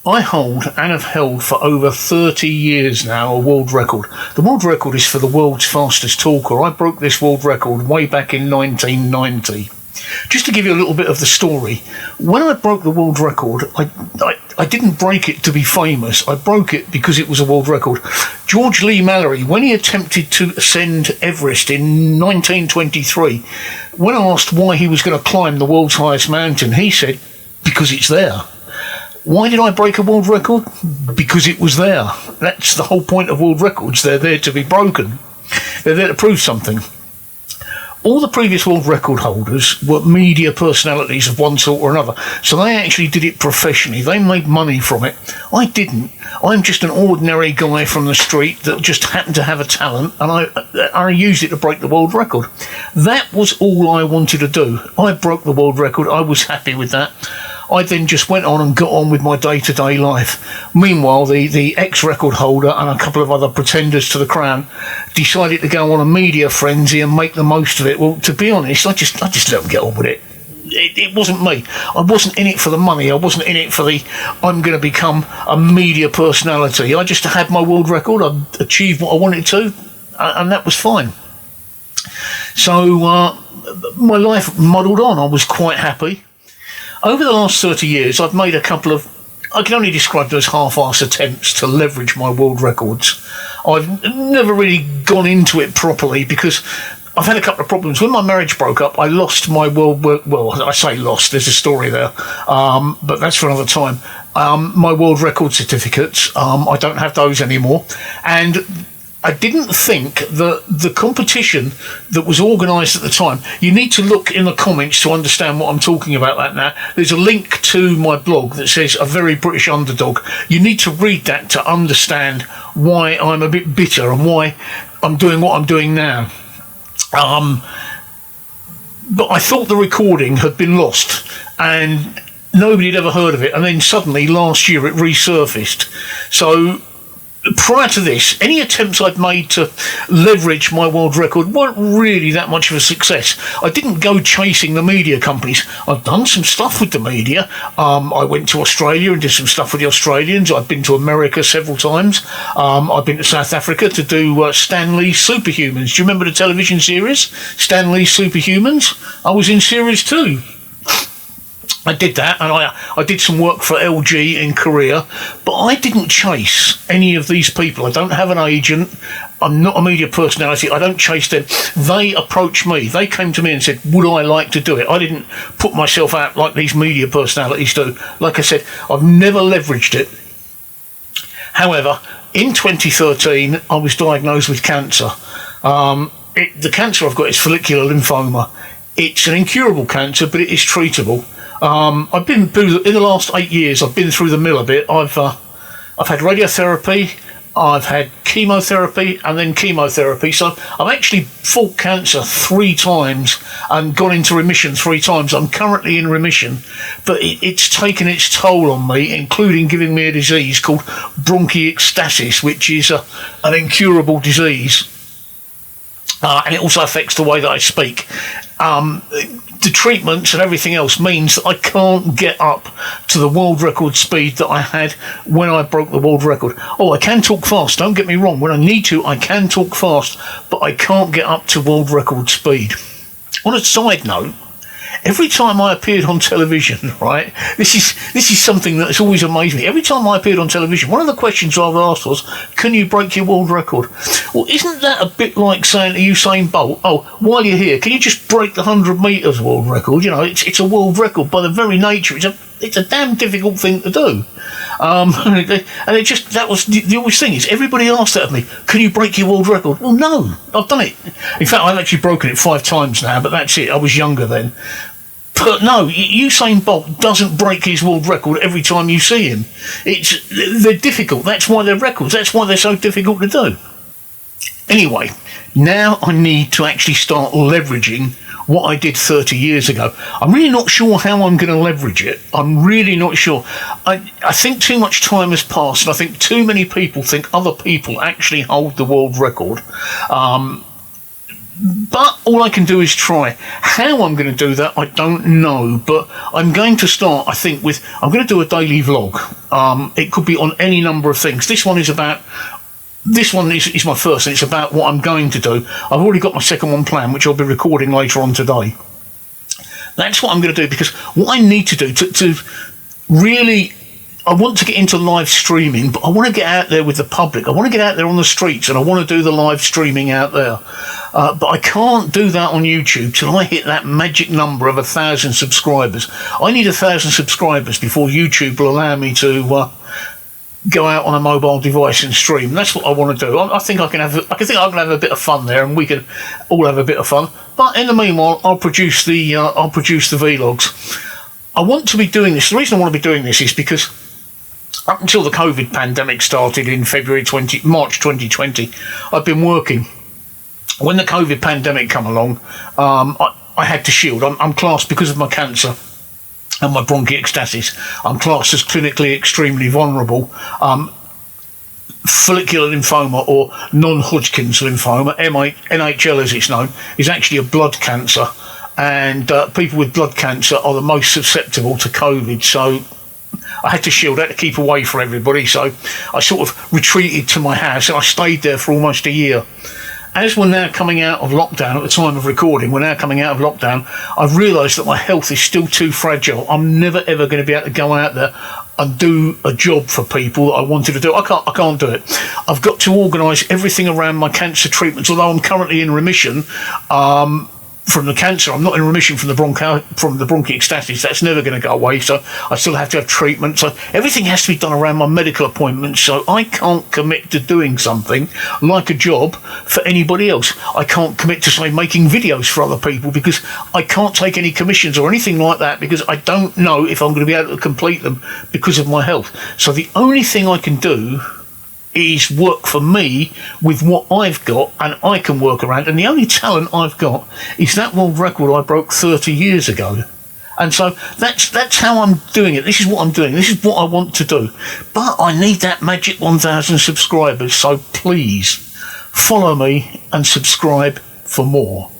I hold and have held for over 30 years now a world record. The world record is for the world's fastest talker. I broke this world record way back in 1990. Just to give you a little bit of the story, when I broke the world record, I didn't break it to be famous. I broke it because it was a world record. George Lee Mallory, when he attempted to ascend Everest in 1923, when asked why he was going to climb the world's highest mountain, he said, because it's there. Why did I break a world record? Because it was there. That's the whole point of world records. They're there to be broken. They're there to prove something. All the previous world record holders were media personalities of one sort or another, so they actually did it professionally. They made money from it. I didn't. I'm just an ordinary guy from the street that just happened to have a talent, and I used it to break the world record. That was all I wanted to do. I broke the world record. I was happy with that. I then just went on and got on with my day-to-day life. Meanwhile, the ex-record holder and a couple of other pretenders to the crown decided to go on a media frenzy and make the most of it. Well, to be honest, I just let them get on with it. It wasn't me. I wasn't in it for the money. I wasn't in it for I'm going to become a media personality. I just had my world record. I achieved what I wanted to, and that was fine. So my life muddled on. I was quite happy. Over the last 30 years, I've made a couple of, I can only describe them as half-arse attempts to leverage my world records. I've never really gone into it properly because I've had a couple of problems. When my marriage broke up, I lost my I say lost, there's a story there, but that's for another time. My world record certificates, I don't have those anymore. And I didn't think that the competition that was organised at the time, you need to look in the comments to understand what I'm talking about that now. There's a link to my blog that says A Very British Underdog. You need to read that to understand why I'm a bit bitter and why I'm doing what I'm doing now. But I thought the recording had been lost and nobody had ever heard of it. And then suddenly last year it resurfaced. So prior to this, any attempts I'd made to leverage my world record weren't really that much of a success. I didn't go chasing the media companies. I've done some stuff with the media. I went to Australia and did some stuff with the Australians. I've been to America several times. I've been to South Africa to do Stan Lee's Superhumans. Do you remember the television series, Stan Lee's Superhumans? I was in series 2. I did that, and I did some work for LG in Korea, but I didn't chase any of these people. I don't have an agent. I'm not a media personality. I don't chase them. They approached me. They came to me and said, would I like to do it? I didn't put myself out like these media personalities do. Like I said, I've never leveraged it. However, in 2013, I was diagnosed with cancer. The cancer I've got is follicular lymphoma. It's an incurable cancer, but it is treatable. I've been through, in the last 8 years, I've been through the mill a bit. I've had radiotherapy, I've had chemotherapy, and then chemotherapy. So I've actually fought cancer 3 times and gone into remission 3 times. I'm currently in remission, but it's taken its toll on me, including giving me a disease called bronchiectasis, which is an incurable disease. And it also affects the way that I speak. The treatments and everything else means that I can't get up to the world record speed that I had when I broke the world record. Oh, I can talk fast, don't get me wrong. When I need to, I can talk fast, but I can't get up to world record speed. On a side note, every time I appeared on television, right, this is something that's always amazed me. Every time I appeared on television, one of the questions I've asked was, can you break your world record? Well, isn't that a bit like saying to Usain Bolt, oh, while you're here, can you just break the 100 metres world record? You know, it's a world record by the very nature. It's a damn difficult thing to do. And that was the always thing is everybody asked that of me, can you break your world record? Well, no, I've done it. In fact, I've actually broken it 5 times now, but that's it. I was younger then. But no, Usain Bolt doesn't break his world record every time you see him. They're difficult. That's why they're records. That's why they're so difficult to do. Anyway, now I need to actually start leveraging what I did 30 years ago. I'm really not sure how I'm going to leverage it. I'm really not sure. I think too much time has passed, and I think too many people think other people actually hold the world record. But all I can do is try. How I'm going to do that, I don't know. But I'm going to start, I think, I'm going to do a daily vlog. It could be on any number of things. This one is my first, and it's about what I'm going to do. I've already got my second one planned, which I'll be recording later on today. That's what I'm going to do, because what I need to do to really... I want to get into live streaming, but I want to get out there with the public. I want to get out there on the streets, and I want to do the live streaming out there. But I can't do that on YouTube till I hit that magic number of 1,000 subscribers. I need 1,000 subscribers before YouTube will allow me to go out on a mobile device and stream. And that's what I want to do. I think I can have a bit of fun there, and we can all have a bit of fun. But in the meanwhile, I'll produce the vlogs. I want to be doing this. The reason I want to be doing this is because up until the COVID pandemic started in March 2020, I've been working. When the COVID pandemic come along, I had to shield. I'm classed, because of my cancer and my bronchiectasis, I'm classed as clinically extremely vulnerable. Follicular lymphoma, or non-Hodgkin's lymphoma, N.H.L as it's known, is actually a blood cancer, and people with blood cancer are the most susceptible to COVID. So I had to shield, I had to keep away from everybody, so I sort of retreated to my house, and I stayed there for almost a year. As we're now coming out of lockdown, at the time of recording, we're now coming out of lockdown, I've realised that my health is still too fragile. I'm never ever going to be able to go out there and do a job for people that I wanted to do. I can't do it. I've got to organise everything around my cancer treatments, although I'm currently in remission from the cancer. I'm not in remission from the bronchiectasis. That's never going to go away, so I still have to have treatment. So everything has to be done around my medical appointments, so I can't commit to doing something like a job for anybody else. I can't commit to, say, making videos for other people, because I can't take any commissions or anything like that, because I don't know if I'm going to be able to complete them because of my health. So the only thing I can do is work for me with what I've got, and I can work around. And the only talent I've got is that world record I broke 30 years ago. And so that's how I'm doing it. This is what I'm doing. This is what I want to do. But I need that magic 1,000 subscribers. So please follow me and subscribe for more.